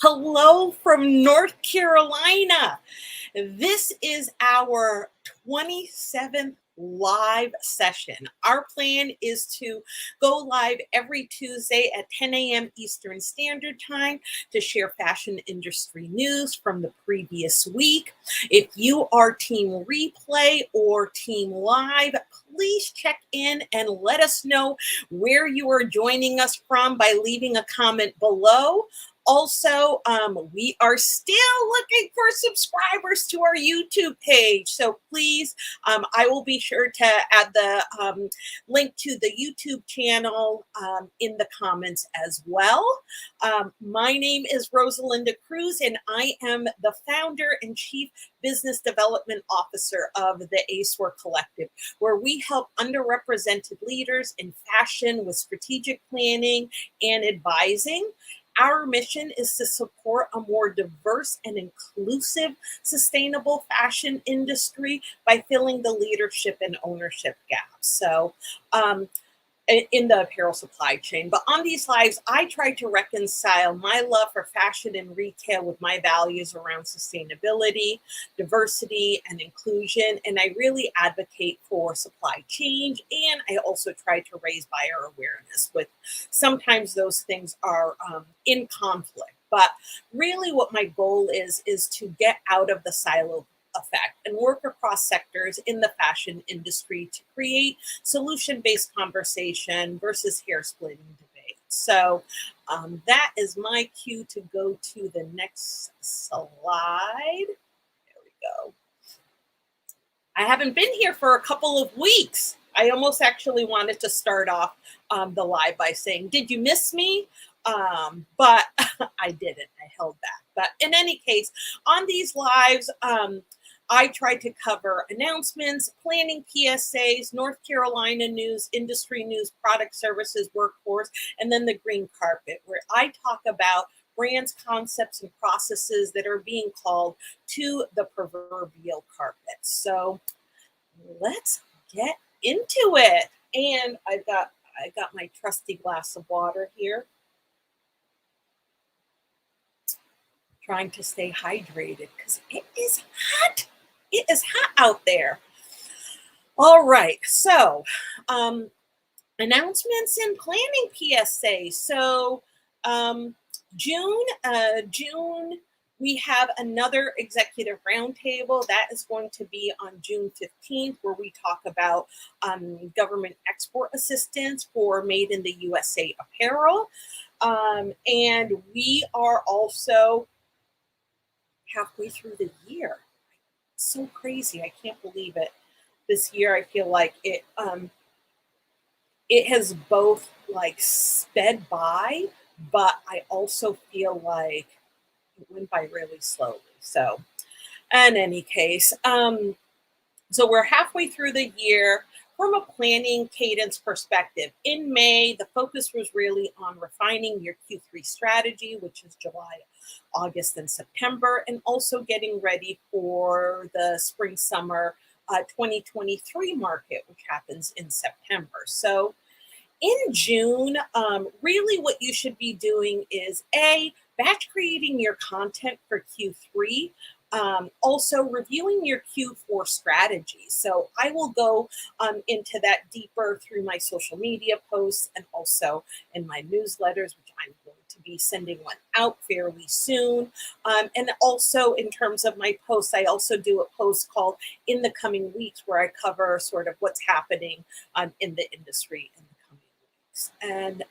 Hello from North Carolina. This is our 27th live session. Our plan is to go live every Tuesday at 10 a.m. Eastern Standard Time to share fashion industry news from the previous week. If you are team replay or team live, please check in and let us know where you are joining us from by leaving a comment below. Also, we are still looking for subscribers to our YouTube page. So please, I will be sure to add the link to the YouTube channel in the comments as well. My name is Rosalinda Cruz, and I am the founder and chief business development officer of the ASOR Collective, where we help underrepresented leaders in fashion with strategic planning and advising. Our mission is to support a more diverse and inclusive, sustainable fashion industry by filling the leadership and ownership gaps. So, in the apparel supply chain. But on these lives, I try to reconcile my love for fashion and retail with my values around sustainability, diversity, and inclusion. And I really advocate for supply change. And I also try to raise buyer awareness, with sometimes those things are in conflict. But really what my goal is to get out of the silo effect and work across sectors in the fashion industry to create solution-based conversation versus hair-splitting debate. So that is my cue to go to the next slide. There we go. I haven't been here for a couple of weeks. I almost actually wanted to start off the live by saying, did you miss me? But I didn't. I held back. But in any case, on these lives, I tried to cover announcements, planning PSAs, North Carolina news, industry news, product services, workforce, and then the green carpet, where I talk about brands, concepts, and processes that are being called to the proverbial carpet. So let's get into it. And I got my trusty glass of water here. Trying to stay hydrated because it is hot. It is hot out there. All right, so announcements and planning PSA. So June, we have another executive roundtable that is going to be on June 15th, where we talk about government export assistance for Made in the USA apparel. And we are also halfway through the year. So crazy. I can't believe it. This year, I feel like it has both like sped by, but I also feel like it went by really slowly. So in any case, so we're halfway through the year. From a planning cadence perspective, in May, the focus was really on refining your Q3 strategy, which is July, August, and September, and also getting ready for the spring-summer 2023 market, which happens in September. So in June, really what you should be doing is batch creating your content for Q3. Also reviewing your Q4 strategy. So I will go into that deeper through my social media posts and also in my newsletters, which I'm going to be sending one out fairly soon. And also in terms of my posts, I also do a post called In the Coming Weeks, where I cover sort of what's happening in the industry in the coming weeks. And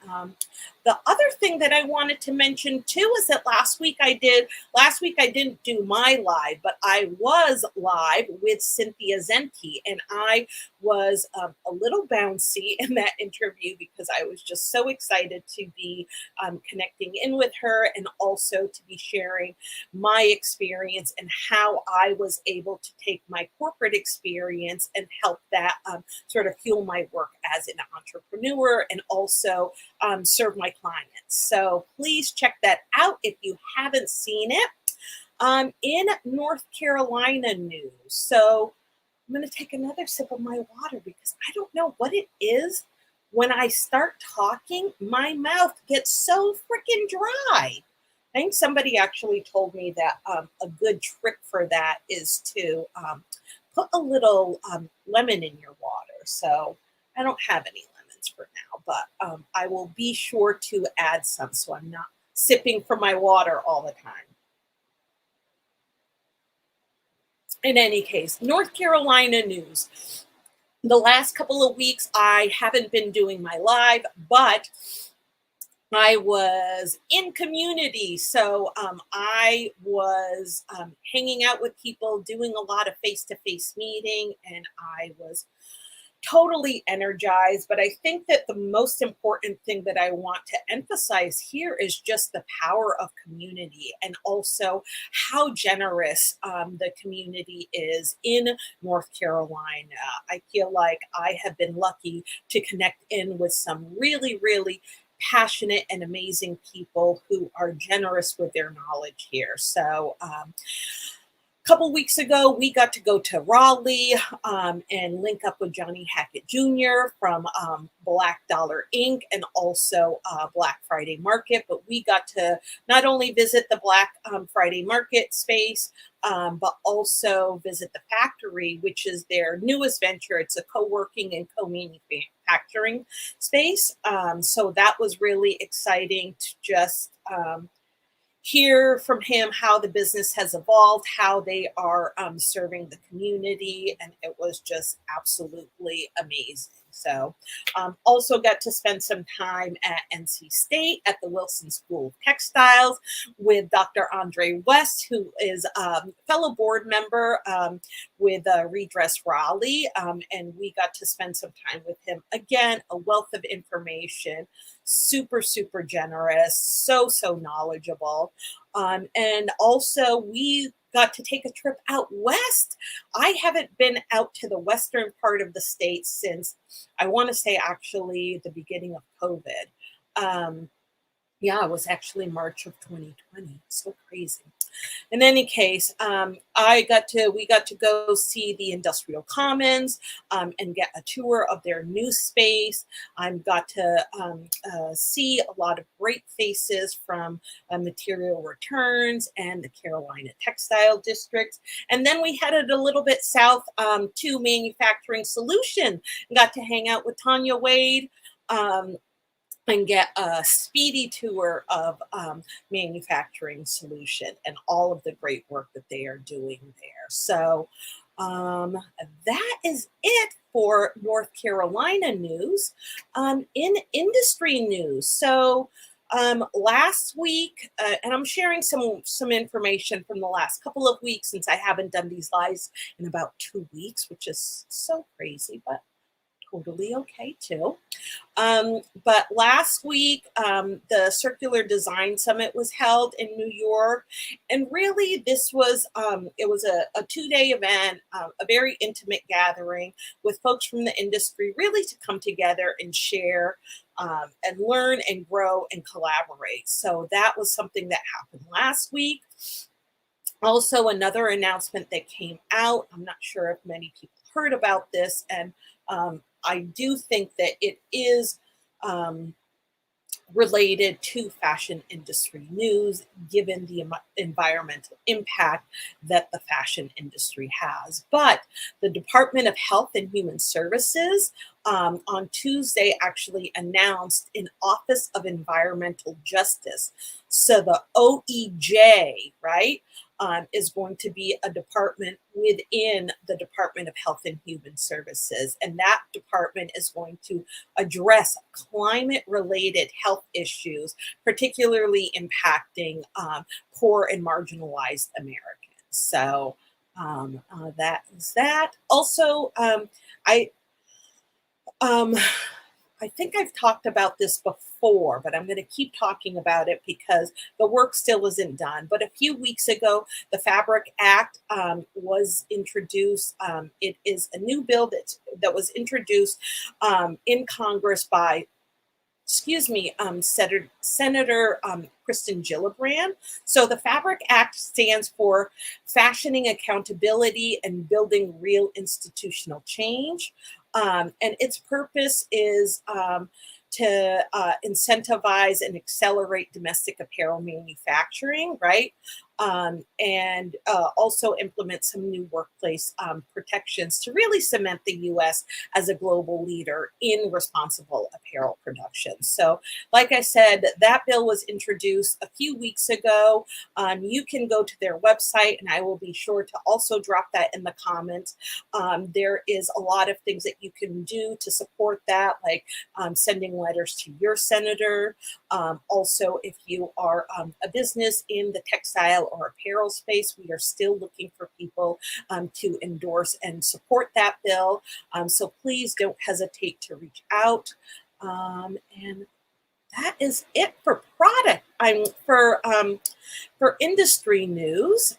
the other thing that I wanted to mention too is that last week I didn't do my live, but I was live with Cynthia Zenti, and I was a little bouncy in that interview because I was just so excited to be connecting in with her and also to be sharing my experience and how I was able to take my corporate experience and help that sort of fuel my work as an entrepreneur and also serve my clients. So please check that out if you haven't seen it. In North Carolina news, so I'm going to take another sip of my water because I don't know what it is. When I start talking, my mouth gets so freaking dry. I think somebody actually told me that a good trick for that is to put a little lemon in your water. So I don't have any lemons for now, but I will be sure to add some so I'm not sipping from my water all the time. In any case, North Carolina news. The last couple of weeks, I haven't been doing my live, but I was in community. So I was hanging out with people, doing a lot of face to face meeting, and I was totally energized. But I think that the most important thing that I want to emphasize here is just the power of community and also how generous the community is in North Carolina. I feel like I have been lucky to connect in with some really, really passionate and amazing people who are generous with their knowledge here. So, couple weeks ago, we got to go to Raleigh and link up with Johnny Hackett Jr. from Black Dollar Inc. and also Black Friday Market. But we got to not only visit the Black Friday Market space, but also visit the factory, which is their newest venture. It's a co-working and co-manufacturing space. So that was really exciting to just hear from him how the business has evolved, how they are serving the community, and it was just absolutely amazing. So, also got to spend some time at NC State at the Wilson School of Textiles with Dr. Andre West, who is a fellow board member with Redress Raleigh, and we got to spend some time with him. Again, a wealth of information, super, super generous, so knowledgeable. And also, we got to take a trip out west. I haven't been out to the western part of the state since, I want to say, actually the beginning of COVID. Yeah, it was actually March of 2020. So crazy. In any case, we got to go see the Industrial Commons and get a tour of their new space. I got to see a lot of great faces from Material Returns and the Carolina Textile District. And then we headed a little bit south to Manufacturing Solution and got to hang out with Tanya Wade. And get a speedy tour of Manufacturing Solution and all of the great work that they are doing there. So that is it for North Carolina news. In industry news, so last week, and I'm sharing some information from the last couple of weeks since I haven't done these lives in about 2 weeks, which is so crazy, but totally okay too. But last week, the Circular Design Summit was held in New York, and really this was it was a 2-day event, a very intimate gathering with folks from the industry, really to come together and share and learn and grow and collaborate. So that was something that happened last week. Also, another announcement that came out, I'm not sure if many people heard about this, and I do think that it is related to fashion industry news, given the environmental impact that the fashion industry has. But the Department of Health and Human Services on Tuesday actually announced an Office of Environmental Justice. So the OEJ, right, is going to be a department within the Department of Health and Human Services. And that department is going to address climate-related health issues, particularly impacting poor and marginalized Americans. So that is that. Also, I think I've talked about this before, but I'm going to keep talking about it because the work still isn't done. But a few weeks ago, the Fabric Act was introduced. It is a new bill that was introduced in Congress by Senator Kristen Gillibrand. So the Fabric Act stands for Fashioning Accountability and Building Real Institutional Change. And its purpose is incentivize and accelerate domestic apparel manufacturing, right? And also implement some new workplace protections to really cement the US as a global leader in responsible apparel production. So, like I said, that bill was introduced a few weeks ago. You can go to their website, and I will be sure to also drop that in the comments. There is a lot of things that you can do to support that, like sending letters to your senator. Also, if you are a business in the textile or apparel space, we are still looking for people to endorse and support that bill. So please don't hesitate to reach out. And that is it for product. For industry news.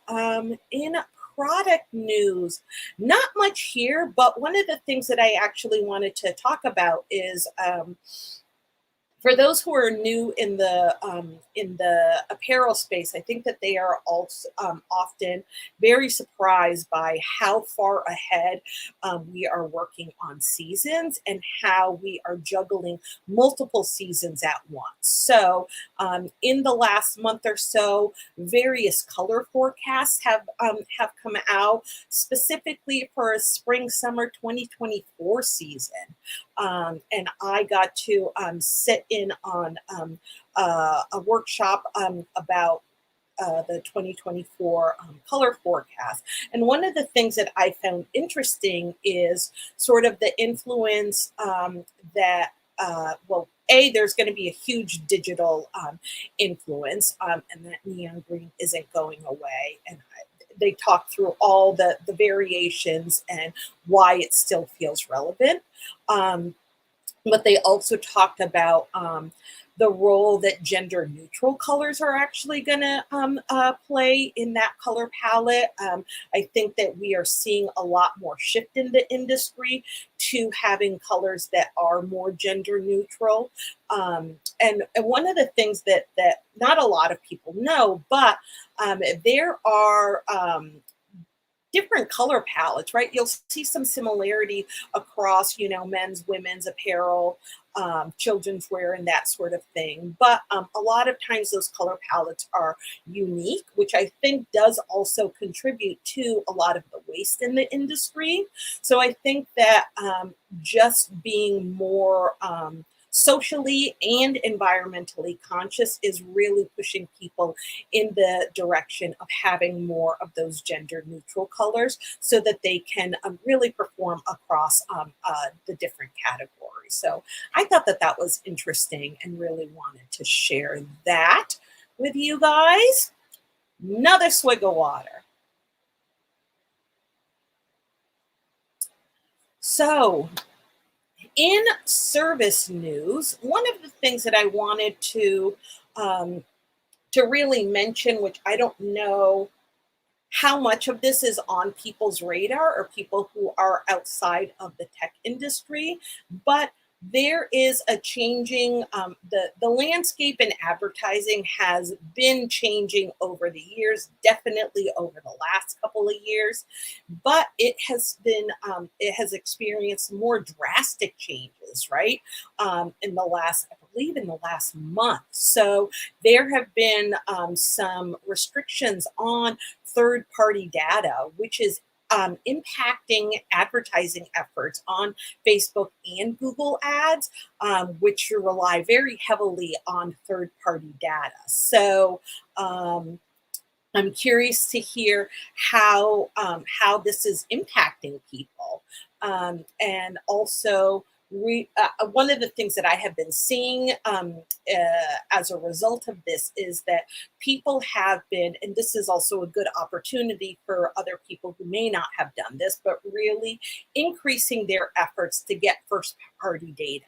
In product news, not much here, but one of the things that I actually wanted to talk about is for those who are new in the apparel space, I think that they are also often very surprised by how far ahead we are working on seasons and how we are juggling multiple seasons at once. So, in the last month or so, various color forecasts have come out specifically for a spring summer 2024 season. And I got to sit in on a workshop about the 2024 color forecast. And one of the things that I found interesting is sort of the influence that, well, there's going to be a huge digital influence, and that neon green isn't going away. And they talk through all the variations and why it still feels relevant. But they also talked about the role that gender neutral colors are actually going to play in that color palette. I think that we are seeing a lot more shift in the industry to having colors that are more gender neutral. And one of the things that not a lot of people know, but there are different color palettes, right? You'll see some similarity across, men's, women's apparel, children's wear, and that sort of thing. But a lot of times those color palettes are unique, which I think does also contribute to a lot of the waste in the industry. So I think that just being more socially and environmentally conscious is really pushing people in the direction of having more of those gender neutral colors so that they can really perform across the different categories. So I thought that that was interesting and really wanted to share that with you guys. Another swig of water. So, in service news, one of the things that I wanted to really mention, which I don't know how much of this is on people's radar or people who are outside of the tech industry, but there is a changing, the landscape in advertising has been changing over the years, definitely over the last couple of years, but it has experienced more drastic changes, right? In the last, I believe in the last month. So there have been some restrictions on third-party data, which is impacting advertising efforts on Facebook and Google Ads, which rely very heavily on third-party data. So I'm curious to hear how this is impacting people, and also one of the things that I have been seeing as a result of this is that people have been, and this is also a good opportunity for other people who may not have done this, but really increasing their efforts to get first-party data.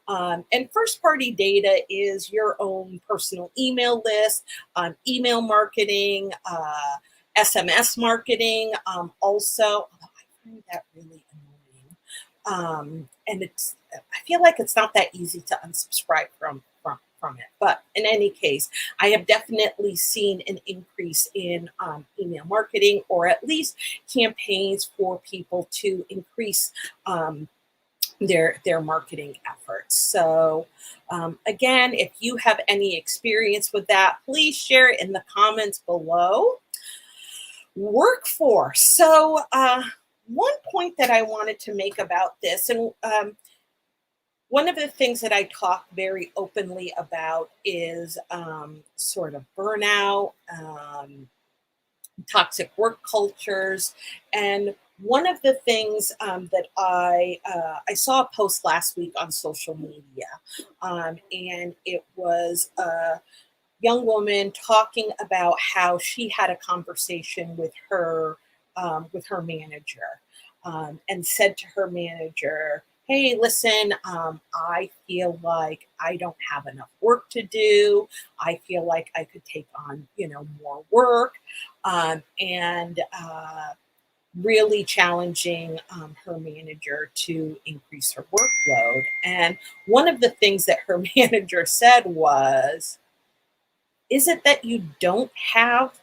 And first-party data is your own personal email list, email marketing, SMS marketing. Also, although I find that really annoying, and I feel like it's not that easy to unsubscribe from it. But in any case, I have definitely seen an increase in email marketing, or at least campaigns for people to increase their marketing efforts. So again, if you have any experience with that, please share it in the comments below. Workforce. So one point that I wanted to make about this, and one of the things that I talk very openly about is sort of burnout, toxic work cultures, and one of the things that I saw a post last week on social media, and it was a young woman talking about how she had a conversation with her manager, and said to her manager, "Hey, listen, I feel like I don't have enough work to do. I feel like I could take on, more work," and really challenging her manager to increase her workload. And one of the things that her manager said was, "Is it that you don't have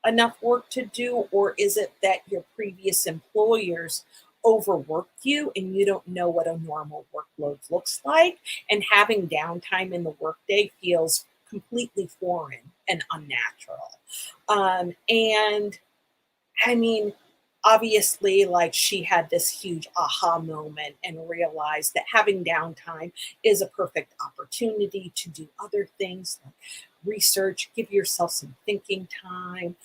enough work to do, or is it that your previous employers overworked you and you don't know what a normal workload looks like? And having downtime in the workday feels completely foreign and unnatural." And I mean, obviously, like, she had this huge aha moment and realized that having downtime is a perfect opportunity to do other things like research, give yourself some thinking time.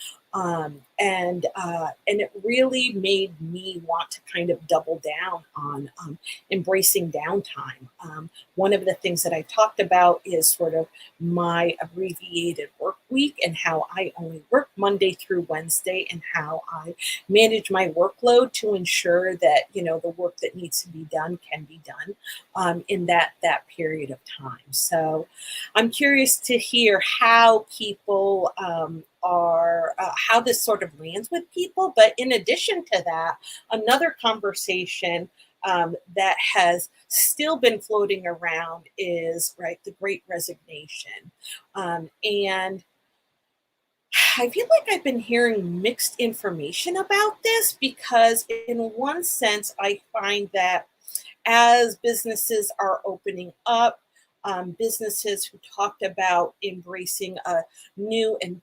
And it really made me want to kind of double down on embracing downtime. One of the things that I talked about is sort of my abbreviated work week and how I only work Monday through Wednesday, and how I manage my workload to ensure that the work that needs to be done can be done in that period of time. So I'm curious to hear how people are how this sort of lands with people. But in addition to that, another conversation that has still been floating around is, right, the Great Resignation, and I feel like I've been hearing mixed information about this, because in one sense, I find that as businesses are opening up, businesses who talked about embracing a new and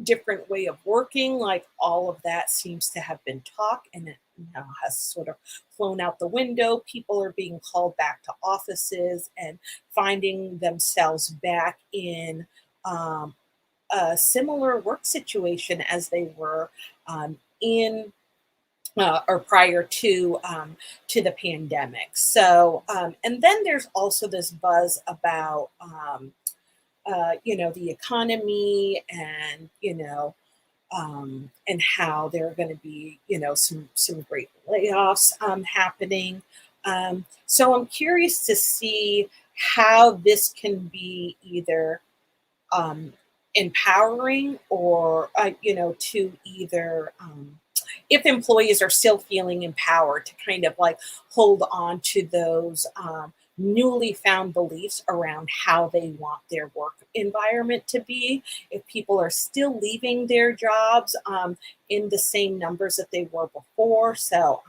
different way of working, like, all of that seems to have been talk, and it now has sort of flown out the window. People are being called back to offices and finding themselves back in um, a similar work situation as they were in or prior to the pandemic. So, and then there's also this buzz about the economy, and how there are going to be some great layoffs happening. So I'm curious to see how this can be either um, empowering, or to either if employees are still feeling empowered to kind of like hold on to those newly found beliefs around how they want their work environment to be, if people are still leaving their jobs in the same numbers that they were before. So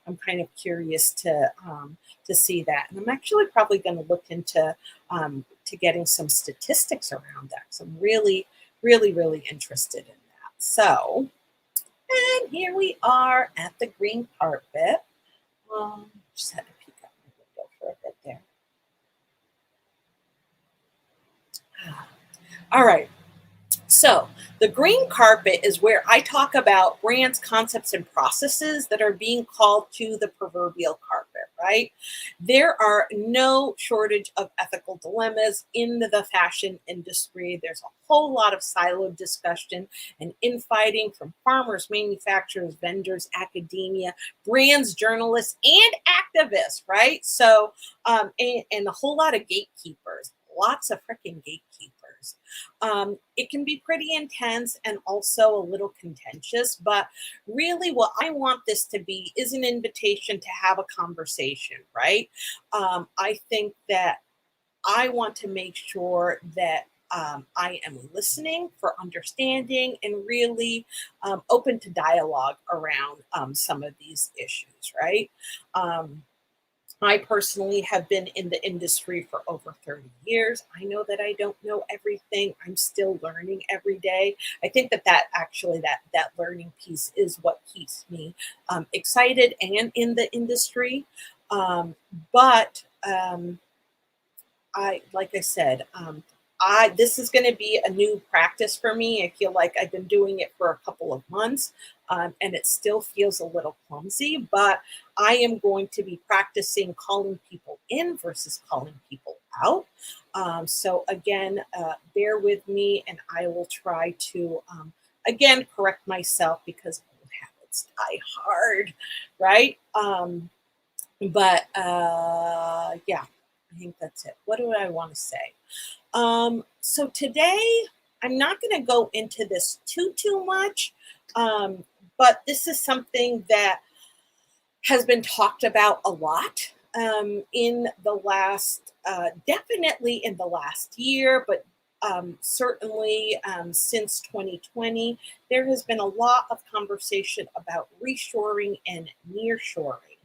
I'm kind of curious to see that, and I'm actually probably going to look into to getting some statistics around that, because I'm really, really, really interested in that. So, and here we are at the green carpet. Just had to peek out my window for a bit there. All right. So, the green carpet is where I talk about brands, concepts, and processes that are being called to the proverbial carpet, right? There are no shortage of ethical dilemmas in the fashion industry. There's a whole lot of siloed discussion and infighting from farmers, manufacturers, vendors, academia, brands, journalists, and activists, right? So, and a whole lot of gatekeepers, lots of freaking gatekeepers. It can be pretty intense and also a little contentious, but really what I want this to be is an invitation to have a conversation, right? I think that I want to make sure that I am listening for understanding and really open to dialogue around some of these issues, right? Um, I personally have been in the industry for over 30 years. I know that I don't know everything. I'm still learning every day. I think that that learning piece is what keeps me excited and in the industry. Um, but I like I said, I this is going to be a new practice for me. I feel like I've been doing it for a couple of months, and it still feels a little clumsy. But I am going to be practicing calling people in versus calling people out. So again, bear with me, and I will try to again correct myself because old habits die hard, right? But yeah, I think that's it. What do I want to say? So today I'm not going to go into this too much, um, but this is something that has been talked about a lot in the last, definitely in the last year, but certainly since 2020, there has been a lot of conversation about reshoring and nearshoring,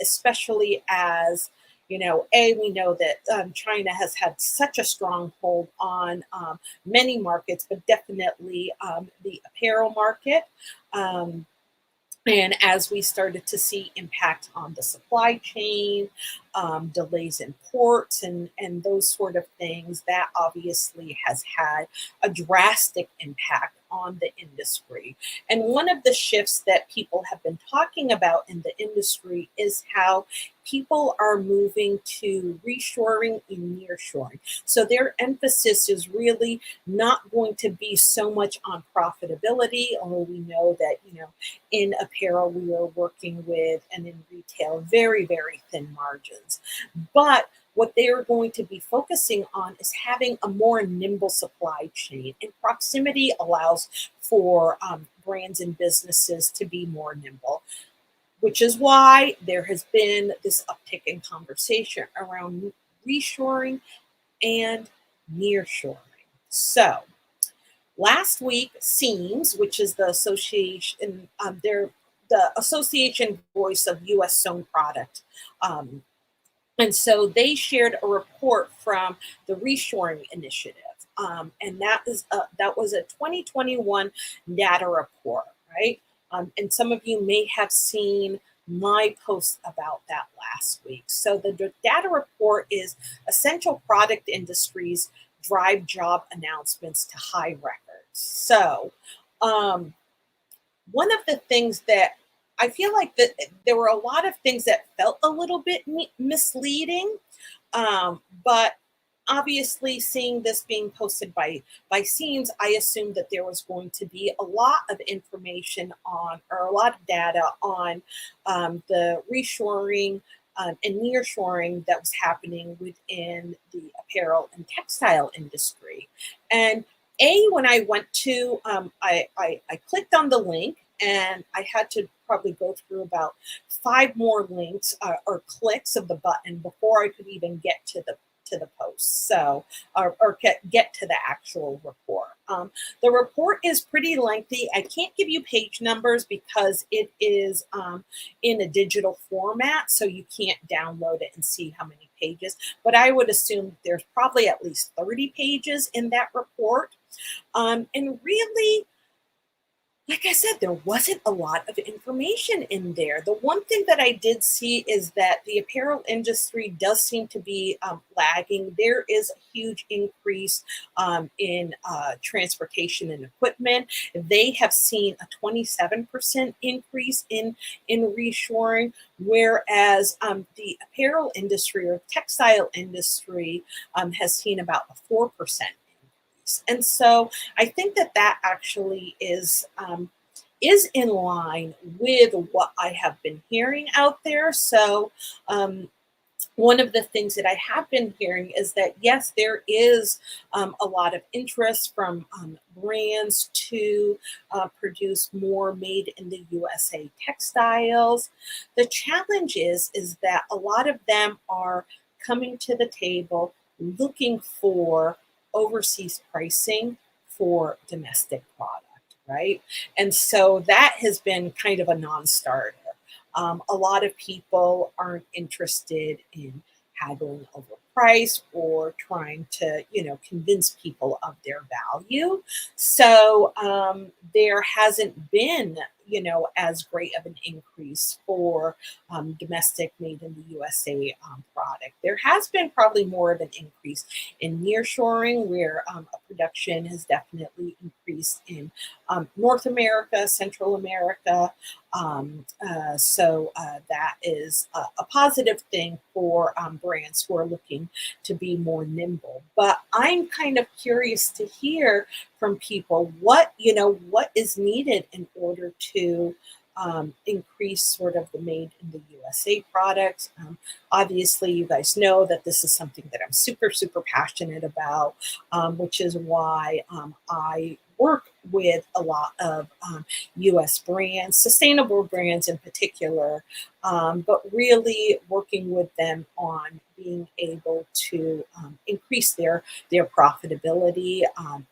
especially as we know that China has had such a strong hold on many markets, but definitely the apparel market. Um, and as we started to see impact on the supply chain, delays in ports, and those sort of things, that obviously has had a drastic impact on the industry. And one of the shifts that people have been talking about in the industry is how people are moving to reshoring and nearshoring. So their emphasis is really not going to be so much on profitability, although we know that, in apparel, we are working with, and in retail, very, very thin margins. But what they are going to be focusing on is having a more nimble supply chain. And proximity allows for brands and businesses to be more nimble, which is why there has been this uptick in conversation around reshoring and nearshoring. So, last week, Seams, which is the association, they're the association voice of U.S. sewn product, um, and so they shared a report from the Reshoring Initiative, and that was a 2021 data report, right? And some of you may have seen my post about that last week. So the data report is essential product industries drive job announcements to high records. So um, one of the things that I feel like that there were a lot of things that felt a little bit misleading, but obviously seeing this being posted by Seams, I assumed that there was going to be a lot of information on, or a lot of data on, the reshoring and nearshoring that was happening within the apparel and textile industry. And when I went to, I clicked on the link, and I had to probably go through about five more links or clicks of the button before I could even get to the post. So, or get to the actual report. The report is pretty lengthy. I can't give you page numbers because it is in a digital format, so you can't download it and see how many pages. But I would assume there's probably at least 30 pages in that report. And really, like I said, there wasn't a lot of information in there. The one thing that I did see is that the apparel industry does seem to be lagging. There is a huge increase in transportation and equipment. They have seen a 27% increase in reshoring, whereas the apparel industry or textile industry has seen about a 4%. And so I think that that actually is in line with what I have been hearing out there. So one of the things that I have been hearing is that yes, there is a lot of interest from brands to produce more made in the USA textiles. The challenge is that a lot of them are coming to the table looking for overseas pricing for domestic product, right? And so that has been kind of a non-starter. A lot of people aren't interested in haggling over price or trying to, convince people of their value. So there hasn't been, as great of an increase for domestic made in the USA product. There has been probably more of an increase in nearshoring, where production has definitely increased in North America, Central America. So that is a positive thing for brands who are looking to be more nimble. But I'm kind of curious to hear from people what is needed in order to increase sort of the made in the USA products. Obviously, you guys know that this is something that I'm super, super passionate about, which is why I work with a lot of US brands, sustainable brands in particular, but really working with them on being able to increase their profitability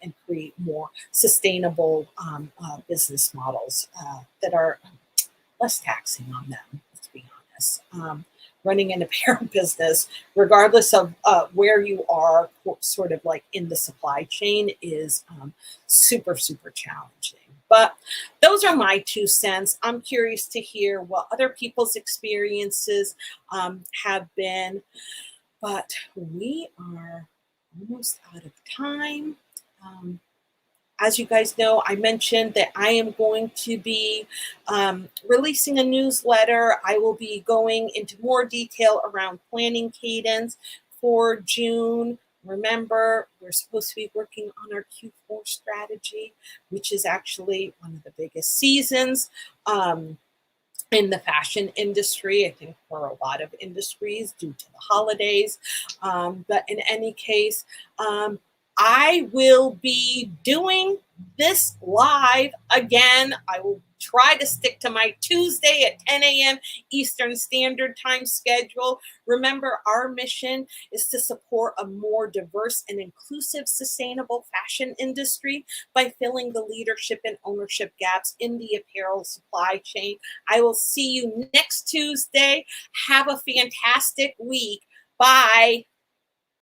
and create more sustainable business models that are less taxing on them, let's be honest. Running an apparel business, regardless of where you are, sort of like in the supply chain, is super, super challenging. But those are my 2 cents. I'm curious to hear what other people's experiences have been. But we are almost out of time. Um, as you guys know, I mentioned that I am going to be releasing a newsletter. I will be going into more detail around planning cadence for June. Remember, we're supposed to be working on our Q4 strategy, which is actually one of the biggest seasons in the fashion industry, I think for a lot of industries due to the holidays. But in any case, I will be doing this live again. I will try to stick to my Tuesday at 10 a.m. Eastern Standard Time schedule. Remember, our mission is to support a more diverse and inclusive, sustainable fashion industry by filling the leadership and ownership gaps in the apparel supply chain. I will see you next Tuesday. Have a fantastic week. Bye.